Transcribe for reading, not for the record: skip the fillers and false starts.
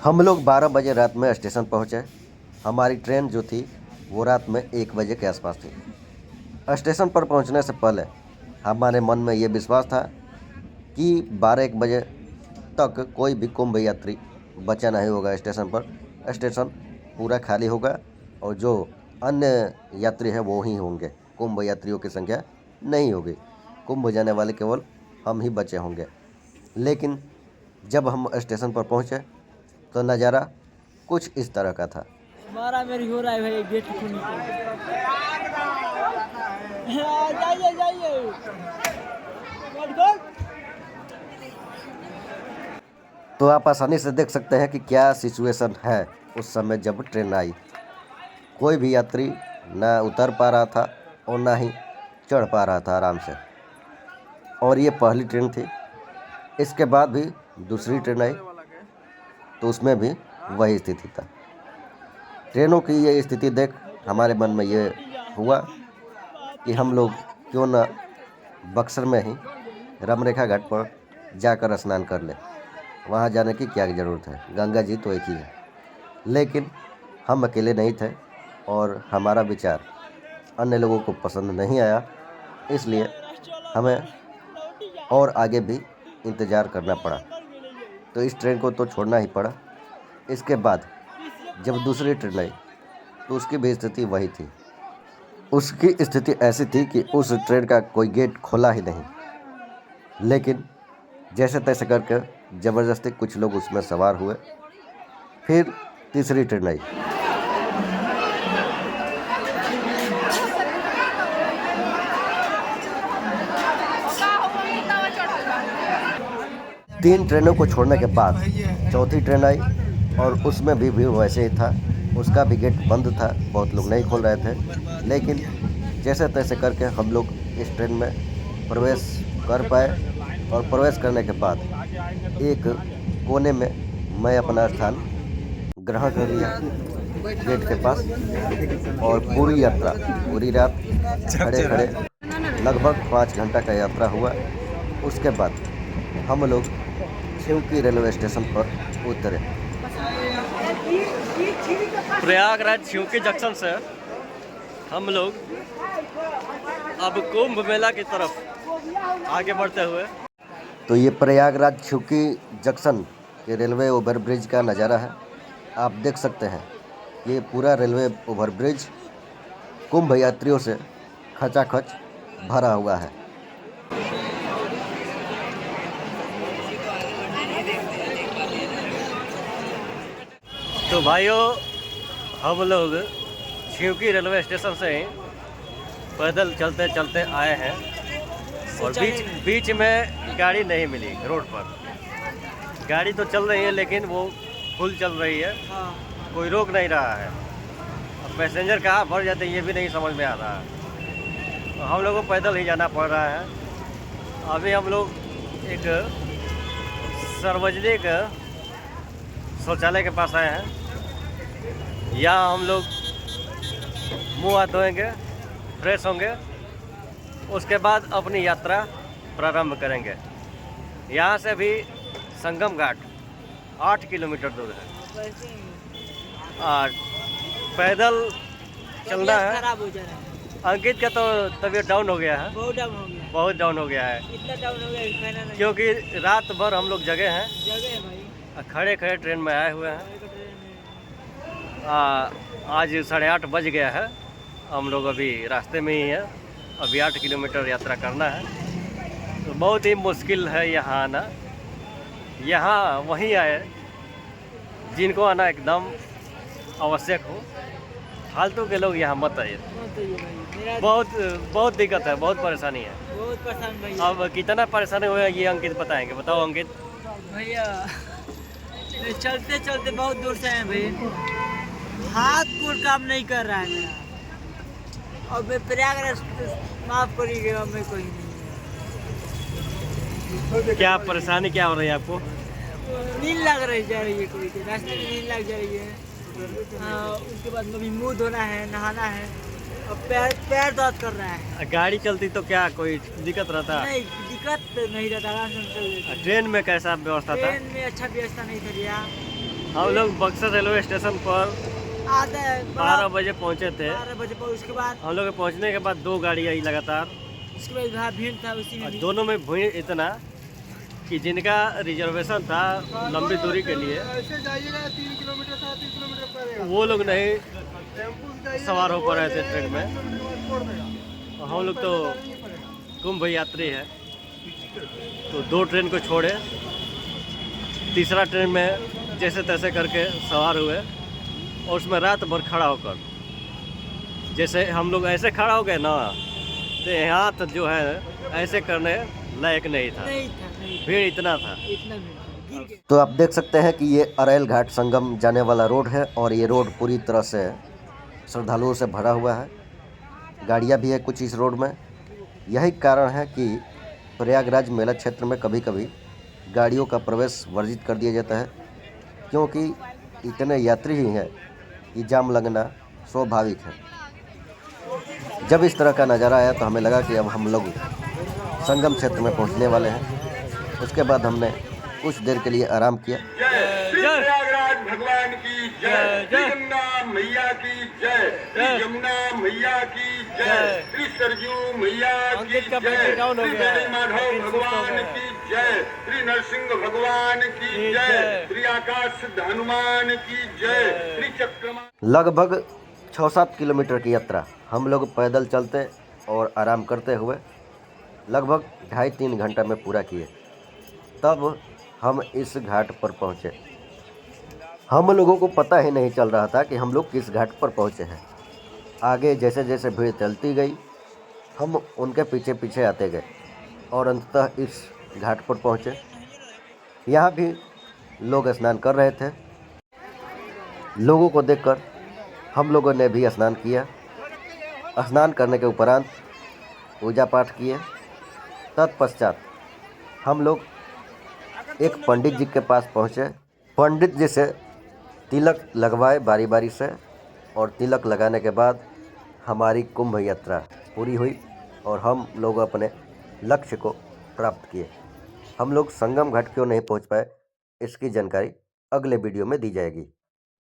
हम लोग 12 बजे रात में स्टेशन पहुँचे। हमारी ट्रेन जो थी वो रात में 1 बजे के आसपास थी। स्टेशन पर पहुँचने से पहले हमारे मन में ये विश्वास था कि 12-1 बजे तक कोई भी कुंभ यात्री बचा नहीं होगा स्टेशन पर। स्टेशन पूरा खाली होगा और जो अन्य यात्री हैं वो ही होंगे। कुंभ यात्रियों की संख्या नहीं होगी। कुंभ जाने वाले केवल हम ही बचे होंगे। लेकिन जब हम स्टेशन पर पहुँचे तो नज़ारा कुछ इस तरह का था। मारा मेरी हो रहा है भाई, गेट खुली जाइए जाइए तो आप आसानी से देख सकते हैं कि क्या सिचुएशन है उस समय जब ट्रेन आई। कोई भी यात्री ना उतर पा रहा था और ना ही चढ़ पा रहा था आराम से। और ये पहली ट्रेन थी। इसके बाद भी दूसरी ट्रेन आई तो उसमें भी वही स्थिति था। ट्रेनों की ये स्थिति देख हमारे मन में ये हुआ कि हम लोग क्यों ना बक्सर में ही रमरेखा घाट पर जाकर स्नान कर ले। वहाँ जाने की क्या ज़रूरत है, गंगा जी तो एक ही है। लेकिन हम अकेले नहीं थे और हमारा विचार अन्य लोगों को पसंद नहीं आया, इसलिए हमें और आगे भी इंतज़ार करना पड़ा। तो इस ट्रेन को तो छोड़ना ही पड़ा। इसके बाद जब दूसरी ट्रेन आई तो उसकी भी स्थिति वही थी। उसकी स्थिति ऐसी थी कि उस ट्रेन का कोई गेट खोला ही नहीं। लेकिन जैसे तैसे करके ज़बरदस्ती कुछ लोग उसमें सवार हुए। फिर तीसरी ट्रेन आई। तीन ट्रेनों को छोड़ने के बाद चौथी ट्रेन आई और उसमें भी भीड़ वैसे ही था। उसका भी गेट बंद था, बहुत लोग नहीं खोल रहे थे। लेकिन जैसे तैसे करके हम लोग इस ट्रेन में प्रवेश कर पाए और प्रवेश करने के बाद एक कोने में मैं अपना स्थान ग्रहण कर लिया गेट के पास। और पूरी यात्रा, पूरी रात खड़े खड़े लगभग 5 घंटा का यात्रा हुआ। उसके बाद हम लोग छिवकी रेलवे स्टेशन पर उतरे। प्रयागराज छिवकी जंक्शन से हम लोग अब कुंभ मेला की तरफ आगे बढ़ते हुए। तो ये प्रयागराज छिवकी जंक्शन के रेलवे ओवरब्रिज का नज़ारा है। आप देख सकते हैं ये पूरा रेलवे ओवरब्रिज कुंभ यात्रियों से खचाखच भरा हुआ है। तो भाइयों, हम लोग छिवकी रेलवे स्टेशन से ही पैदल चलते चलते आए हैं और बीच में गाड़ी नहीं मिली। रोड पर गाड़ी तो चल रही है लेकिन वो फुल चल रही है, कोई रोक नहीं रहा है। अब पैसेंजर कहाँ भर जाते हैं ये भी नहीं समझ में आ रहा है। तो हम लोग को पैदल ही जाना पड़ रहा है। अभी हम लोग एक सार्वजनिक शौचालय के पास आए हैं। यहाँ हम लोग मुँह हाथ धोएंगे, फ्रेश होंगे, उसके बाद अपनी यात्रा प्रारंभ करेंगे। यहाँ से भी संगम घाट 8 किलोमीटर दूर है और पैदल चलना है। खराब हो जा रहा है। अंकित का तो तबीयत डाउन हो गया है, बहुत डाउन हो गया, बहुत डाउन हो गया है। इतना डाउन हो गया कहना नहीं। क्योंकि रात भर हम लोग जगे हैं, जगह है भाई, खड़े खड़े ट्रेन में आए हुए हैं। आज 8:30 बज गया है। हम लोग अभी रास्ते में ही हैं। अभी 8 किलोमीटर यात्रा करना है। तो बहुत ही मुश्किल है यहाँ आना। यहाँ वहीं आए जिनको आना एकदम आवश्यक हो। फालतू के लोग यहाँ मत आइए। बहुत दिक्कत है, बहुत परेशानी है। बहुत परेशान भाई। अब कितना परेशानी हुआ ये अंकित बताएंगे। बताओ अंकित। भैया चलते चलते बहुत दूर से आए भाई, हाथ पूरा काम नहीं कर रहा है मेरा। और मैं प्रयागराज माफ करिएगा, मैं कोई नहीं। क्या परेशानी क्या हो रही है आपको? नींद लग रही जा रही है, कोई रास्ते में नींद लग जा रही है। उसके बाद अभी मुंह धोना है, नहाना है और पैर दर्द कर रहा है। गाड़ी चलती तो क्या कोई दिक्कत रहता? नहीं, दिक्कत नहीं रहता, आराम से चल जाता। ट्रेन में कैसा व्यवस्था था? ट्रेन में अच्छा व्यवस्था नहीं था भैया। हम लोग बक्सर रेलवे स्टेशन पर आते हैं 12 बजे पहुंचे थे। 12 बजे पर, उसके बाद हम लोग के पहुंचने के बाद 2 गाड़ी आई लगातार, उसके बाद वहाँ भीड़ था उसी में और भी। दोनों में भीड़ इतना कि जिनका रिजर्वेशन था लंबी दूरी के लिए, ऐसे जाइएगा 3 किलोमीटर 3 किलोमीटर पड़ेगा। वो लोग नहीं टेम्पू से जाइएगा, सवार हो पा रहे थे ट्रेन में। 5 किलोमीटर बाद छोड़ देगा। और हम लोग तो नहीं पड़ेगा। कुंभ यात्री है, तो 2 ट्रेन को छोड़े, तीसरा ट्रेन में जैसे तैसे करके सवार हुए, और उसमें रात भर खड़ा होकर, जैसे हम लोग ऐसे खड़ा हो गए ना, तो यहाँ तो जो है ऐसे करने लायक नहीं था, नहीं था, नहीं था, भीड़ इतना था। इतना भीड़ था, गिर गया। तो आप देख सकते हैं कि ये अरैल घाट संगम जाने वाला रोड है और ये रोड पूरी तरह से श्रद्धालुओं से भरा हुआ है। गाड़ियाँ भी है कुछ इस रोड में। यही कारण है कि प्रयागराज मेला क्षेत्र में कभी कभी गाड़ियों का प्रवेश वर्जित कर दिया जाता है, क्योंकि इतने यात्री ही हैं कि जाम लगना स्वाभाविक है। जब इस तरह का नज़ारा आया तो हमें लगा कि अब हम लोग संगम क्षेत्र में पहुंचने वाले हैं। उसके बाद हमने कुछ देर के लिए आराम किया। श्री प्रयागराज भगवान की जय, श्री गंगा मैया की जय, श्री यमुना मैया की जय, श्री सरयू मैया की अंकित का जय, बैटरी डाउन हो श्री गया है। बेड़ी माधव भगवान की जय, श्री नरसिंह भगवान की जय, श्री आकाश हनुमान की जय, श्री चक्रमा। लगभग 6-7 किलोमीटर की यात्रा हम लोग पैदल चलते और आराम करते हुए लगभग 2.5-3 घंटा में पूरा किए। तब हम इस घाट पर पहुँचे। हम लोगों को पता ही नहीं चल रहा था कि हम लोग किस घाट पर पहुँचे हैं। आगे जैसे जैसे भीड़ चलती गई, हम उनके पीछे पीछे आते गए और अंततः इस घाट पर पहुँचे। यहाँ भी लोग स्नान कर रहे थे। लोगों को देखकर हम लोगों ने भी स्नान किया। स्नान करने के उपरांत पूजा पाठ किए। तत्पश्चात हम लोग एक पंडित जी के पास पहुँचे। पंडित जी से तिलक लगवाए बारी बारी से, और तिलक लगाने के बाद हमारी कुंभ यात्रा पूरी हुई और हम लोग अपने लक्ष्य को प्राप्त किए। हम लोग संगम घाट क्यों नहीं पहुँच पाए, इसकी जानकारी अगले वीडियो में दी जाएगी।